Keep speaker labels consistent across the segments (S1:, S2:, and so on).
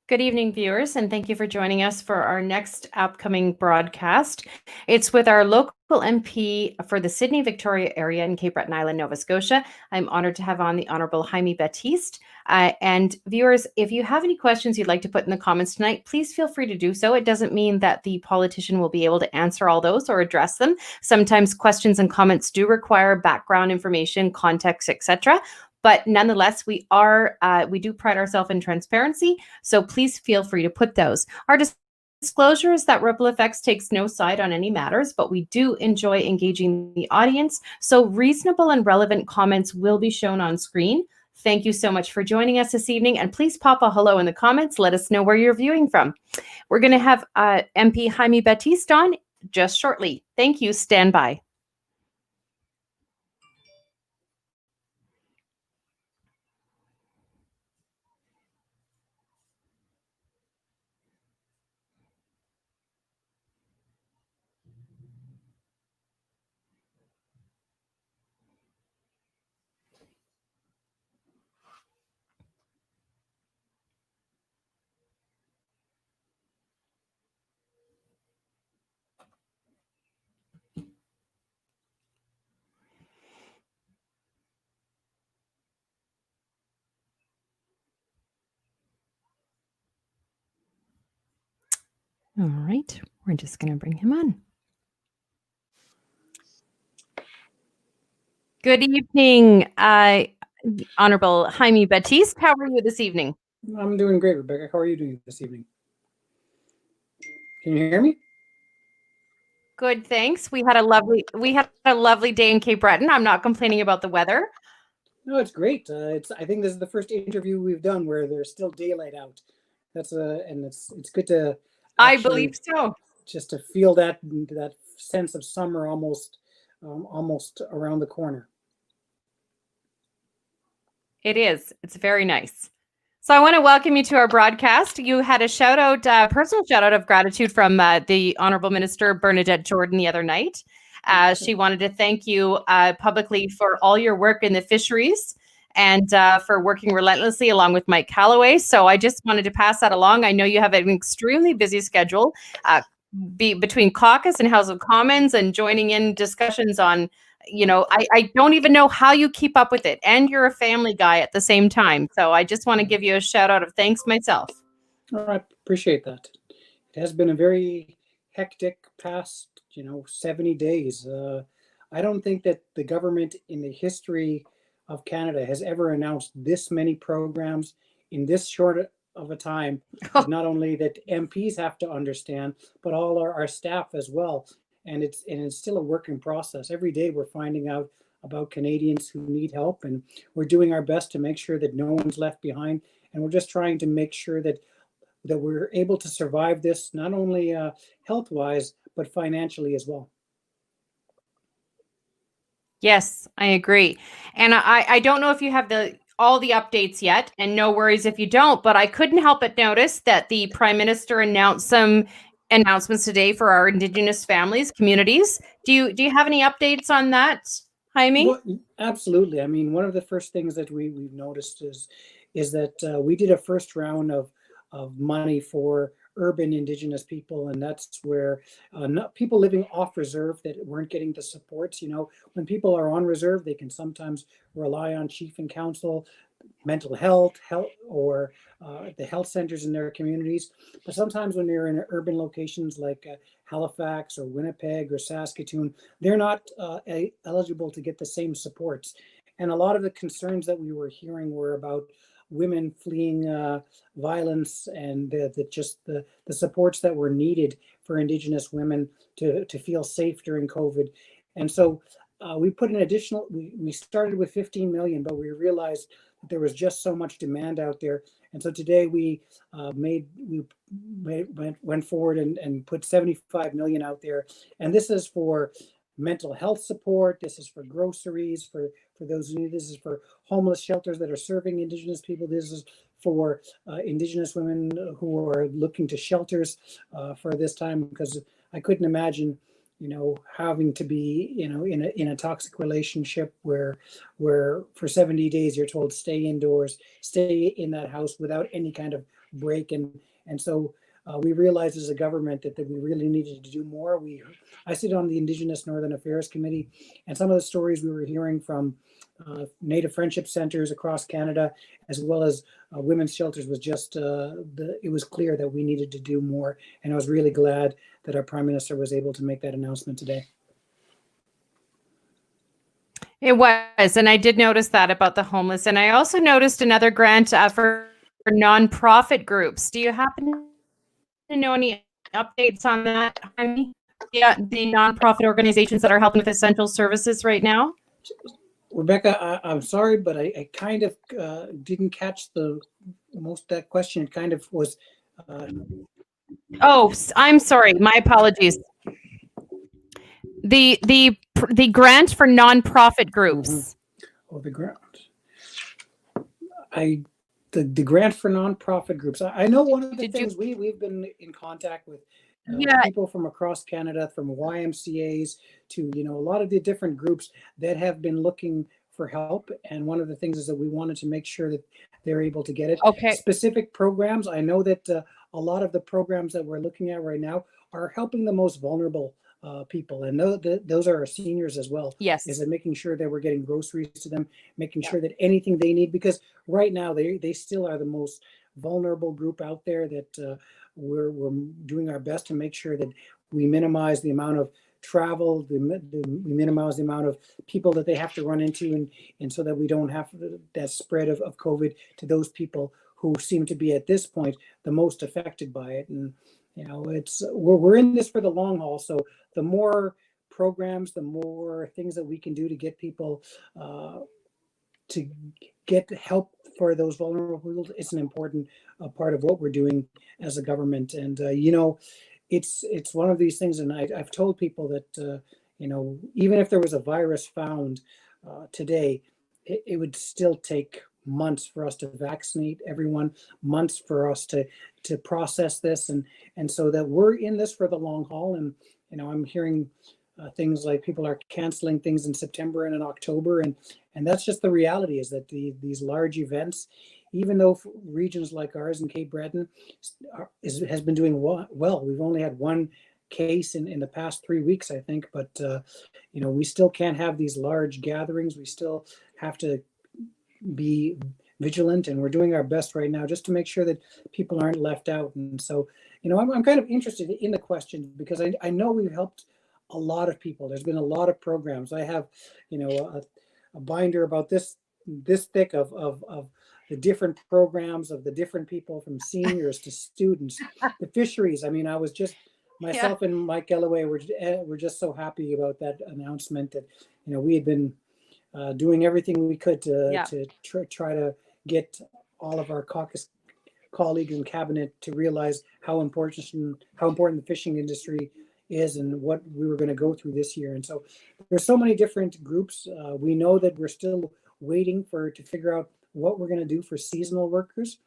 S1: Good evening, viewers, and thank you for joining us for our next upcoming broadcast. It's with our local MP for the Sydney, Victoria area in Cape Breton Island, Nova Scotia. I'm honored to have on the Honourable Jaime Battiste. And viewers, if you have any questions you'd like to put in the comments tonight, please feel free to do so. It doesn't mean that the politician will be able to answer all those or address them. Sometimes questions and comments do require background information, context, etc. But nonetheless, we do pride ourselves in transparency, so please feel free to put those. Our disclosure is that Ripple Effects takes no side on any matters, but we do enjoy engaging the audience, so reasonable and relevant comments will be shown on screen. Thank you so much for joining us this evening, and please pop a hello in the comments. Let us know where you're viewing from. We're going to have MP Jaime Battiste on just shortly. Thank you. Stand by. All right, we're just going to bring him on. Good evening, Honorable Jaime Battiste. How are you this evening?
S2: I'm doing great, Rebecca. How are you doing this evening? Can you hear me?
S1: Good, thanks. We had a lovely day in Cape Breton. I'm not complaining about the weather.
S2: No, it's great. I think this is the first interview we've done where there's still daylight out. And it's good to
S1: I believe so.
S2: Just to feel that sense of summer almost around the corner.
S1: It is. It's very nice. So I want to welcome you to our broadcast. You had a shout out, personal shout out of gratitude from the Honorable Minister Bernadette Jordan the other night. She wanted to thank you publicly for all your work in the fisheries and for working relentlessly along with Mike Callaway. So I just wanted to pass that along. I know you have an extremely busy schedule between caucus and House of Commons and joining in discussions on, I don't even know how you keep up with it. And you're a family guy at the same time. So I just want to give you a shout out of thanks myself.
S2: Oh, I appreciate that. It has been a very hectic past, 70 days. I don't think that the government in the history of Canada has ever announced this many programs in this short of a time. Not only that MPs have to understand, but all our staff as well. And it's still a working process. Every day we're finding out about Canadians who need help, and we're doing our best to make sure that no one's left behind. And we're just trying to make sure that we're able to survive this, not only health-wise, but financially as well.
S1: Yes, I agree. And I don't know if you have all the updates yet, and no worries if you don't, but I couldn't help but notice that the Prime Minister announced some announcements today for our Indigenous families, communities. Do you have any updates on that, Jaime?
S2: Well, absolutely. I mean, one of the first things that we've noticed is that we did a first round of money for urban Indigenous people, and that's where people living off reserve that weren't getting the supports. When people are on reserve, they can sometimes rely on chief and council, mental health, or the health centers in their communities. But sometimes when they're in urban locations like Halifax or Winnipeg or Saskatoon, they're not eligible to get the same supports. And a lot of the concerns that we were hearing were about women fleeing violence and the supports that were needed for Indigenous women to feel safe during COVID. And so we put an additional, we started with 15 million, but we realized that there was just so much demand out there. And so today we went forward and put 75 million out there. And this is for mental health support. This is for groceries, for those who need. This is for homeless shelters that are serving Indigenous people. This is for Indigenous women who are looking to shelters for this time, because I couldn't imagine having to be, in a toxic relationship where for 70 days you're told stay indoors, stay in that house without any kind of break. And so we realized as a government that we really needed to do more. I sit on the Indigenous Northern Affairs Committee, and some of the stories we were hearing from Native Friendship Centers across Canada, as well as women's shelters, was just it was clear that we needed to do more. And I was really glad that our Prime Minister was able to make that announcement today.
S1: It was, and I did notice that about the homeless. And I also noticed another grant for nonprofit groups. Do you happen to know any updates on that, Jaime? Yeah, the nonprofit organizations that are helping with essential services right now?
S2: Rebecca, I'm sorry, but I kind of didn't catch most of that question. It kind of was.
S1: Oh, I'm sorry. My apologies. The grant for nonprofit groups.
S2: Mm-hmm. Oh, the grant. The grant for nonprofit groups. I know one of the things we've been in contact with people from across Canada, from YMCAs to a lot of the different groups that have been looking for help. And one of the things is that we wanted to make sure that they're able to get it.
S1: Okay.
S2: Specific programs. I know that a lot of the programs that we're looking at right now are helping the most vulnerable people, and those are our seniors as well.
S1: Yes.
S2: Is it making sure that we're getting groceries to them, making sure that anything they need, because right now they still are the most vulnerable group out there, that we're doing our best to make sure that we minimize the amount of travel, we minimize the amount of people that they have to run into, and so that we don't have that spread of COVID to those people who seem to be at this point the most affected by it. And we're in this for the long haul. So the more programs, the more things that we can do to get people to get help for those vulnerable people, it's an important part of what we're doing as a government. And it's one of these things, and I've told people that even if there was a virus found today, it would still take months for us to vaccinate everyone, months for us to process this, and so that we're in this for the long haul. And I'm hearing things like people are canceling things in September and in October, and that's just the reality, is that these large events, even though regions like ours in Cape Breton has been doing well, we've only had one case in the past 3 weeks, I think, but we still can't have these large gatherings. We still have to be vigilant, and we're doing our best right now just to make sure that people aren't left out. And so I'm kind of interested in the question, because I know we've helped a lot of people. There's been a lot of programs. I have a binder about this thick of the different programs of the different people, from seniors to students, the fisheries. I mean, I was just myself and Mike Galloway were just so happy about that announcement that we had been doing everything we could to try to get all of our caucus colleagues in cabinet to realize how important the fishing industry is, and what we were going to go through this year. And so there's so many different groups. We know that we're still waiting to figure out what we're going to do for seasonal workers.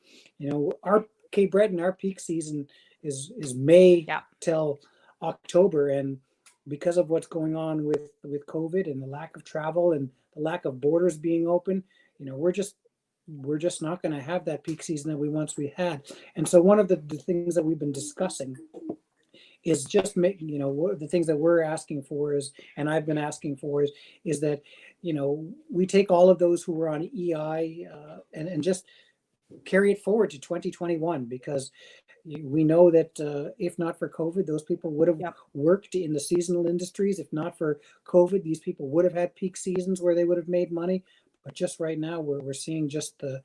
S2: Our Cape Breton, our peak season is May till October, and because of what's going on with COVID and the lack of travel and the lack of borders being open, we're just not going to have that peak season that we had. And so one of the things that we've been discussing is just making, the things that we're asking for is, and I've been asking for is that, we take all of those who were on EI and just carry it forward to 2021, because we know that if not for COVID, those people would have worked in the seasonal industries. If not for COVID, these people would have had peak seasons where they would have made money. But just right now, we're seeing just the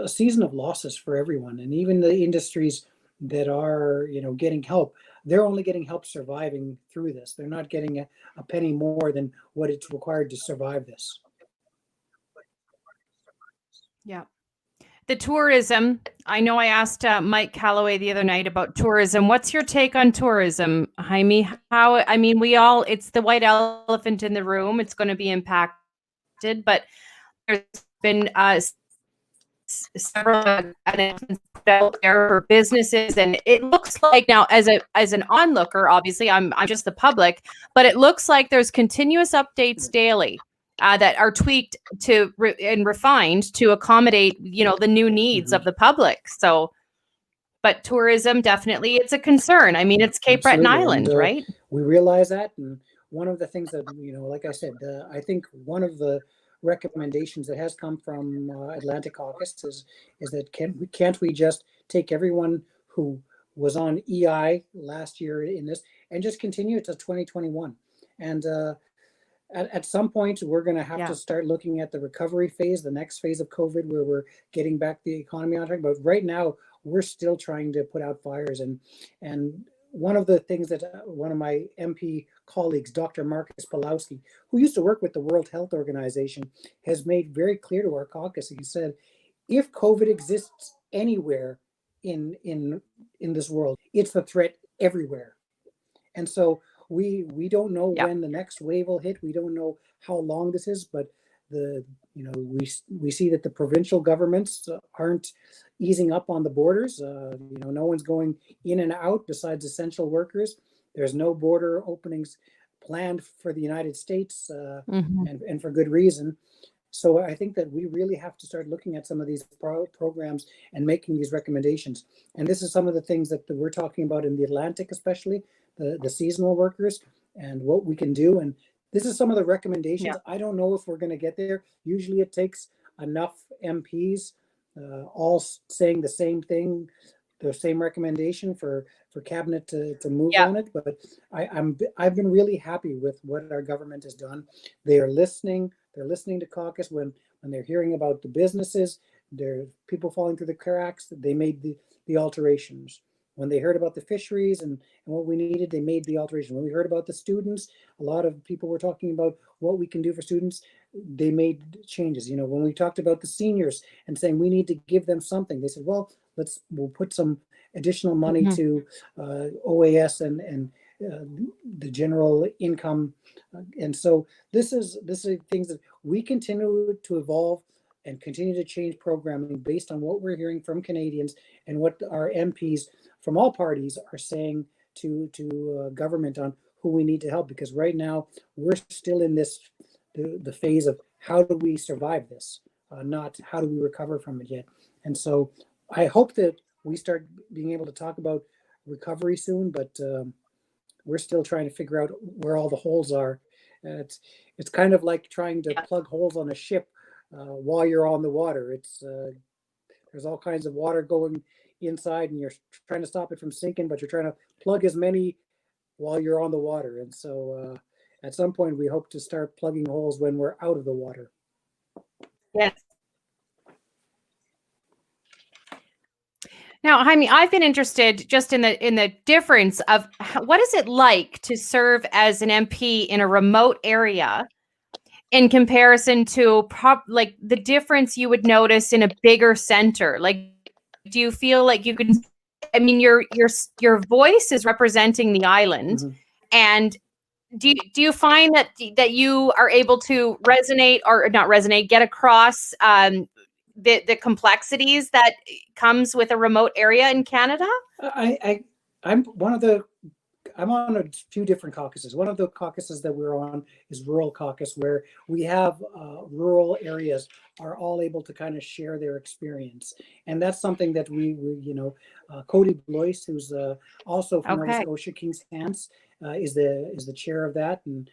S2: season of losses for everyone. And even the industries that are, getting help, they're only getting help surviving through this. They're not getting a penny more than what it's required to survive this.
S1: Yeah. The tourism, I know I asked Mike Calloway the other night about tourism. What's your take on tourism, Jaime? It's the white elephant in the room. It's going to be impacted, but there's been several announcements put out there for businesses, and it looks like now, as an onlooker, obviously I'm just the public, but it looks like there's continuous updates daily that are tweaked and refined to accommodate, the new needs of the public. So, but tourism, definitely, it's a concern. I mean, it's Cape Breton Island, right?
S2: We realize that, and one of the things that, like I said, I think one of the recommendations that has come from Atlantic Caucus is that can't we just take everyone who was on EI last year in this and just continue it to 2021, and at some point we're going to have to start looking at the recovery phase, the next phase of COVID, where we're getting back the economy on track. But right now we're still trying to put out fires, and one of the things that one of my MP colleagues, Dr. Marcus Pawlowski, who used to work with the World Health Organization, has made very clear to our caucus. He said, if COVID exists anywhere in this world, it's a threat everywhere. And so we don't know when the next wave will hit. We don't know how long this is, but we see that the provincial governments aren't easing up on the borders. No one's going in and out besides essential workers. There's no border openings planned for the United States, and for good reason. So I think that we really have to start looking at some of these programs and making these recommendations. And this is some of the things that we're talking about in the Atlantic, especially the seasonal workers and what we can do. And this is some of the recommendations. I don't know if we're going to get there. Usually it takes enough MPs all saying the same thing, the same recommendation for cabinet to move on it. But I've been really happy with what our government has done. They are listening. They're listening to caucus when they're hearing about the businesses, there are people falling through the cracks. They made the alterations. When they heard about the fisheries and what we needed, they made the alteration. When we heard about the students, a lot of people were talking about what we can do for students. They made changes. When we talked about the seniors and saying we need to give them something, they said, well, we'll put some additional money to OAS and the general income. And so this is things that we continue to evolve and continue to change programming based on what we're hearing from Canadians and what our MPs from all parties are saying to government on who we need to help. Because right now we're still in the phase of how do we survive this, not how do we recover from it yet. And so I hope that we start being able to talk about recovery soon, but we're still trying to figure out where all the holes are. It's kind of like trying to plug holes on a ship while you're on the water. There's all kinds of water going inside, and you're trying to stop it from sinking, but you're trying to plug as many while you're on the water. And so at some point, we hope to start plugging holes when we're out of the water.
S1: Yes. Now, Jaime, I've been interested just in the difference of what is it like to serve as an MP in a remote area in comparison to like the difference you would notice in a bigger center. Like, do you feel like you can? I mean, your voice is representing the island, and do you find that you are able to resonate or not resonate, get across the complexities that comes with a remote area in Canada?
S2: I'm on a few different caucuses. One of the caucuses that we're on is Rural Caucus, where we have rural areas are all able to kind of share their experience. And that's something that we Cody Blois, who's also from Nova Scotia, King's Hants, is the chair of that, and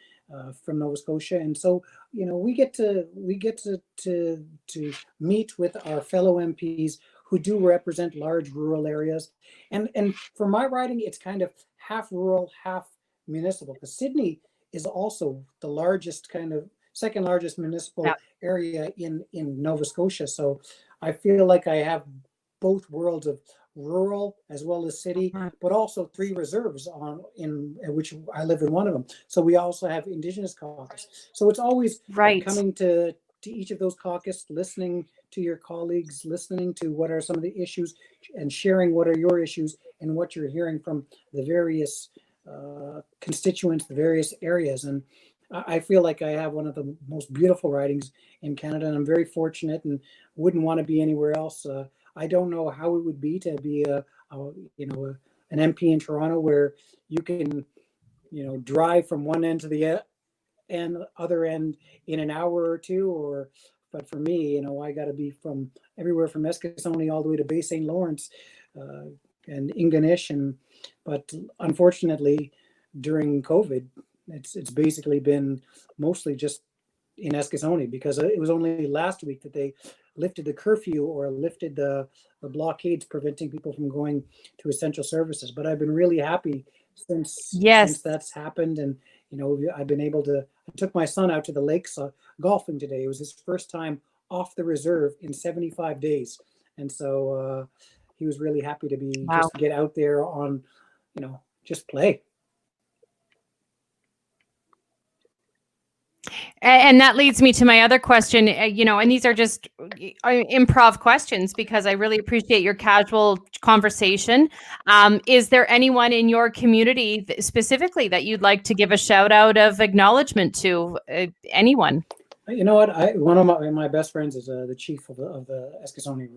S2: from Nova Scotia. And so, we get to meet with our fellow MPs who do represent large rural areas. And for my riding, it's kind of half rural, half municipal, because Sydney is also the largest, kind of second largest municipal area in Nova Scotia. So I feel like I have both worlds of rural as well as city, but also 3 reserves in which I live in one of them. So we also have Indigenous caucus. So it's always coming to each of those caucus, listening to your colleagues, listening to what are some of the issues, and sharing what are your issues and what you're hearing from the various constituents, the various areas. And I feel like I have one of the most beautiful ridings in Canada, and I'm very fortunate and wouldn't want to be anywhere else. I don't know how it would be to be an MP in Toronto, where you can, drive from one end to the and other end in an hour or two, or but for me, I got to be from everywhere from Eskasoni all the way to Bay St. Lawrence, uh, and Ingonish, and but unfortunately during COVID, it's basically been mostly just in Eskasoni, because it was only last week that they lifted the curfew or lifted the blockades preventing people from going to essential services. But I've been really happy since
S1: Yes.
S2: that's happened, and I've been able to. I took my son out to the lakes golfing today. It was his first time off the reserve in 75 days, and so he was really happy to be
S1: Wow.
S2: just get out there on, just play.
S1: And that leads me to my other question, and these are just improv questions because I really appreciate your casual conversation. Is there anyone in your community specifically that you'd like to give a shout out of acknowledgement to? Anyone?
S2: You know what? One of my best friends is the chief of the Eskasoni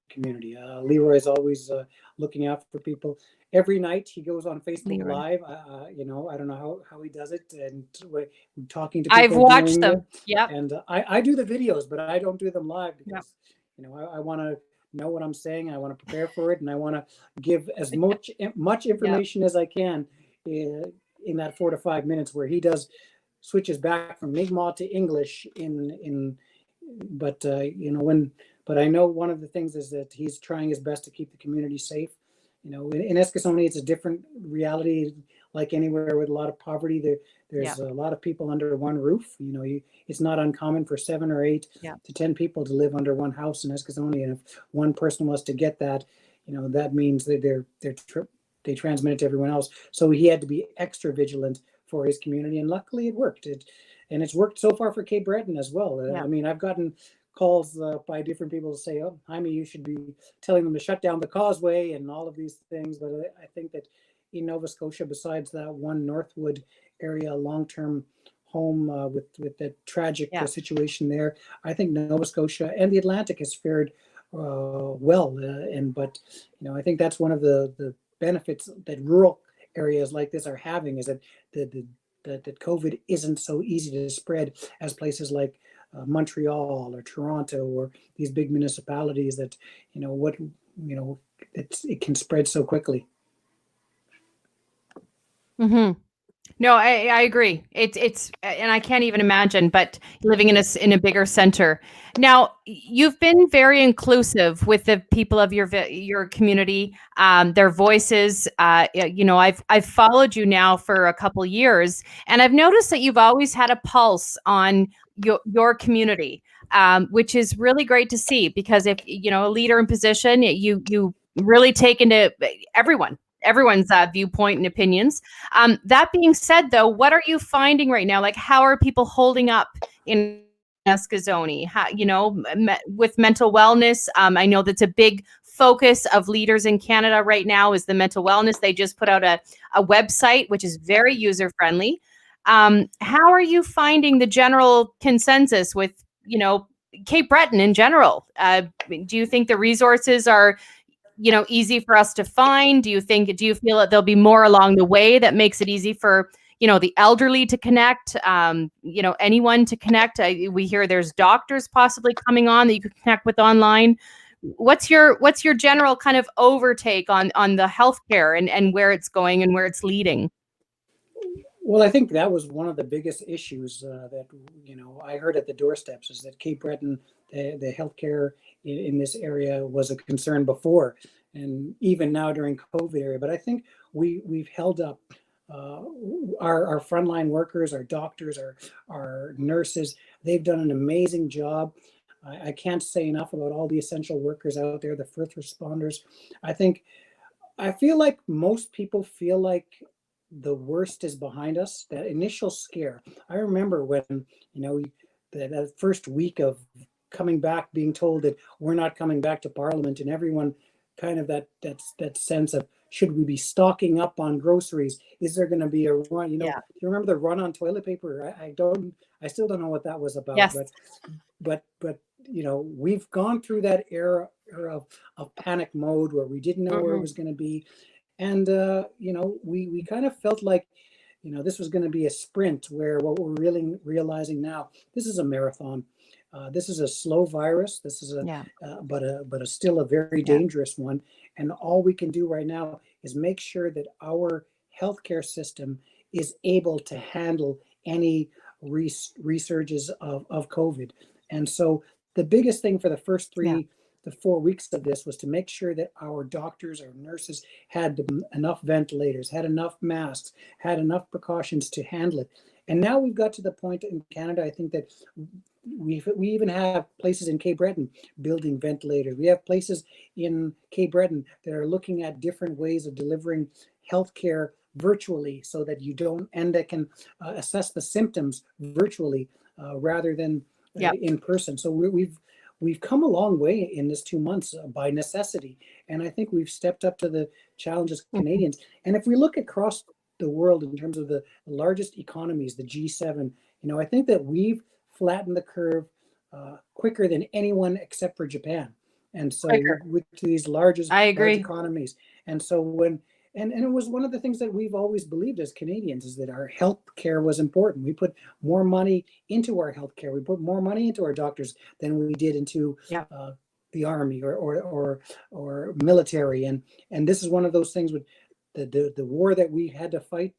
S2: community. Leroy is always looking out for people. Every night he goes on Facebook
S1: Leroy.
S2: Live. I don't know how he does it, and we're talking to
S1: I've
S2: people
S1: watched
S2: doing
S1: them.
S2: it.
S1: Yep.
S2: And I do the videos, but I don't do them live
S1: Yep.
S2: because I want to know what I'm saying. I want to prepare for it, and I want to give as much information as I can in that 4 to 5 minutes where he does switches back from Mi'kmaq to English but but I know one of the things is that he's trying his best to keep the community safe. In Eskasoni, it's a different reality. Like anywhere with a lot of poverty, there's a lot of people under one roof. It's not uncommon for 7 or 8 to 10 people to live under one house in Eskasoni, and if one person was to get that, that means that they transmit it to everyone else. So he had to be extra vigilant for his community, and luckily it worked. And it's worked so far for Cape Breton as well. I mean, I've gotten calls by different people to say, "Oh, Jaime, you should be telling them to shut down the causeway and all of these things." But I think that in Nova Scotia, besides that one Northwood area long-term home with the tragic situation there, I think Nova Scotia and the Atlantic has fared well. But I think that's one of the benefits that rural areas like this are having, is that that COVID isn't so easy to spread as places like Montreal or Toronto or these big municipalities that it can spread so quickly.
S1: Mm-hmm. No, I agree. It's and I can't even imagine, but living in a bigger center. Now, you've been very inclusive with the people of your community, their voices. I've followed you now for a couple years, and I've noticed that you've always had a pulse on your community, which is really great to see. Because if a leader in position, you really take into everyone's viewpoint and opinions. That being said, though, what are you finding right now? Like, how are people holding up in Eskasoni? With mental wellness? I know that's a big focus of leaders in Canada right now is the mental wellness. They just put out a website, which is very user friendly. How are you finding the general consensus with, Cape Breton in general? Do you think the resources are easy for us to find? Do you feel that there'll be more along the way that makes it easy for, the elderly to connect, anyone to connect? We hear there's doctors possibly coming on that you could connect with online. What's your general kind of overtake on the healthcare and where it's going and where it's leading?
S2: Well, I think that was one of the biggest issues that I heard at the doorsteps, is that Cape Breton, the healthcare in this area was a concern before, and even now during COVID area. But I think we've held up. Our frontline workers, our doctors, our nurses, they've done an amazing job. I can't say enough about all the essential workers out there, the first responders. I feel like most people feel like the worst is behind us. That initial scare. I remember when, that first week of coming back, being told that we're not coming back to Parliament, and everyone kind of that sense of, should we be stocking up on groceries? Is there going to be a run? Do you remember the run on toilet paper? I still don't know what that was about.
S1: Yes.
S2: But we've gone through that era of panic mode where we didn't know where it was going to be, and we kind of felt like this was going to be a sprint, where what we're really realizing now, this is a marathon. This is a slow virus. This is but still a very dangerous one. And all we can do right now is make sure that our healthcare system is able to handle any resurges of COVID. And so the biggest thing for the first 3 to 4 weeks of this was to make sure that our doctors, our nurses had enough ventilators, had enough masks, had enough precautions to handle it. And now we've got to the point in Canada, I think, that we even have places in Cape Breton building ventilators. We have places in Cape Breton that are looking at different ways of delivering healthcare virtually, so that you don't, and that can assess the symptoms virtually rather than in person. So we've come a long way in this 2 months by necessity, and I think we've stepped up to the challenge as Canadians. And if we look across the world in terms of the largest economies, the G7, I think that we've flattened the curve quicker than anyone except for Japan. And so with these large economies, and so and it was one of the things that we've always believed as Canadians, is that our health care was important. We put more money into our health care. We put more money into our doctors than we did into the army or military. And this is one of those things with the war that we had to fight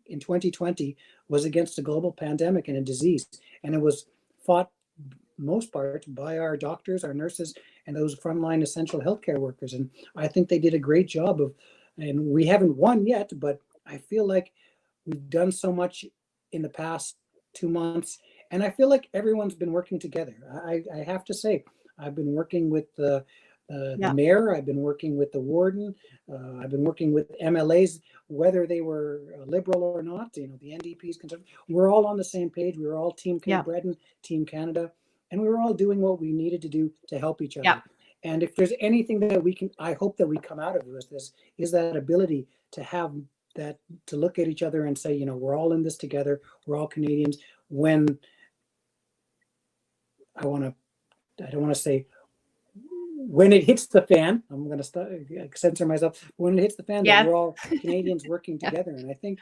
S2: in 2020 was against a global pandemic and a disease. And it was fought most part by our doctors, our nurses, and those frontline essential healthcare workers. And I think they did a great job and we haven't won yet, but I feel like we've done so much in the past 2 months. And I feel like everyone's been working together. I have to say, I've been working with the mayor, I've been working with the warden, I've been working with MLAs, whether they were liberal or not, the NDPs, we're all on the same page. We were all Team Cape Breton, Team Canada, and we were all doing what we needed to do to help each other. And if there's anything that we can, I hope that we come out of this, is that ability to have that, to look at each other and say, we're all in this together. We're all Canadians. When I don't want to say, when it hits the fan, I'm going to censor myself. When it hits the fan, that we're all Canadians working together. And I think,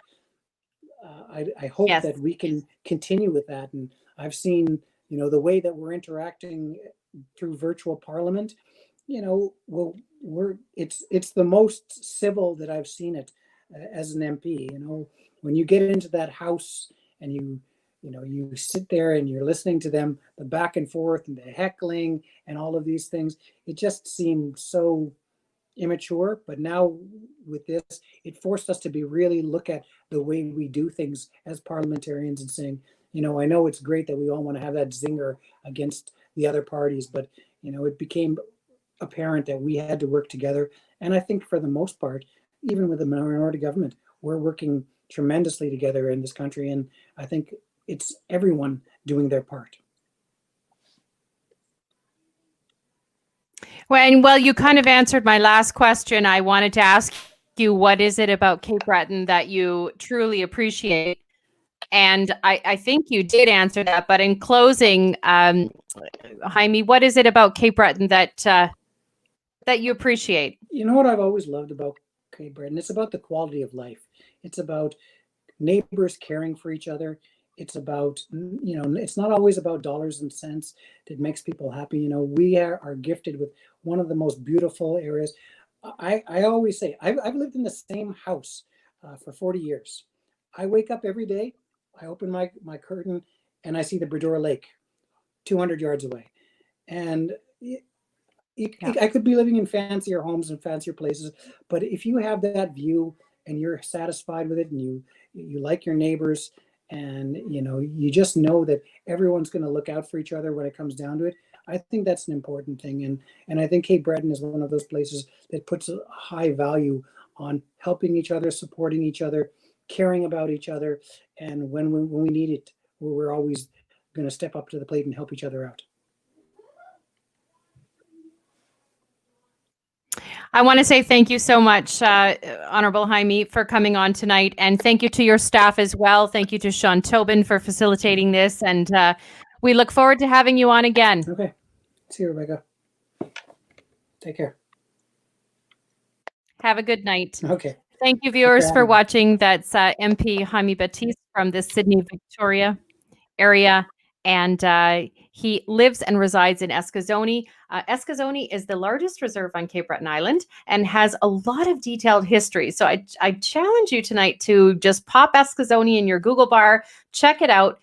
S2: I hope that we can continue with that. And I've seen, the way that we're interacting through virtual parliament, it's the most civil that I've seen it as an MP. When you get into that house and you sit there and you're listening to them, the back and forth and the heckling and all of these things, it just seemed so immature. But now with this, it forced us to really look at the way we do things as parliamentarians and saying, I know it's great that we all want to have that zinger against the other parties, but it became apparent that we had to work together. And I think for the most part, even with the minority government, we're working tremendously together in this country. And I think it's everyone doing their part.
S1: Well, you kind of answered my last question. I wanted to ask you, what is it about Cape Breton that you truly appreciate? And I think you did answer that. But in closing, Jaime, what is it about Cape Breton that you appreciate?
S2: What I've always loved about Cape Breton? It's about the quality of life. It's about neighbors caring for each other. It's about, it's not always about dollars and cents that makes people happy. We are gifted with one of the most beautiful areas. I always say, I've lived in the same house for 40 years. I wake up every day, I open my curtain, and I see the Bredora Lake 200 yards away. And I could be living in fancier homes and fancier places, but if you have that view and you're satisfied with it, and you like your neighbors, and you just know that everyone's going to look out for each other when it comes down to it, I think that's an important thing. And I think Cape Breton is one of those places that puts a high value on helping each other, supporting each other, caring about each other, and when we need it, we're always going to step up to the plate and help each other out.
S1: I want to say thank you so much, Honorable Jaime, for coming on tonight. And thank you to your staff as well. Thank you to Sean Tobin for facilitating this. And we look forward to having you on again.
S2: Okay. See you, Rebecca. Take care.
S1: Have a good night.
S2: Okay.
S1: Thank you, viewers, for watching. That's MP Jaime Battiste from the Sydney, Victoria area. And he lives and resides in Eskazoni. Eskazoni is the largest reserve on Cape Breton Island and has a lot of detailed history. So I challenge you tonight to just pop Eskazoni in your Google bar, check it out.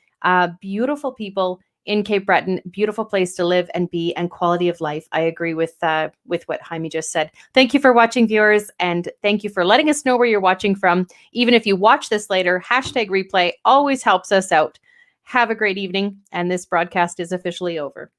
S1: Beautiful people in Cape Breton, beautiful place to live and be, and quality of life. I agree with what Jaime just said. Thank you for watching, viewers, and thank you for letting us know where you're watching from. Even if you watch this later, #replay always helps us out. Have a great evening, and this broadcast is officially over.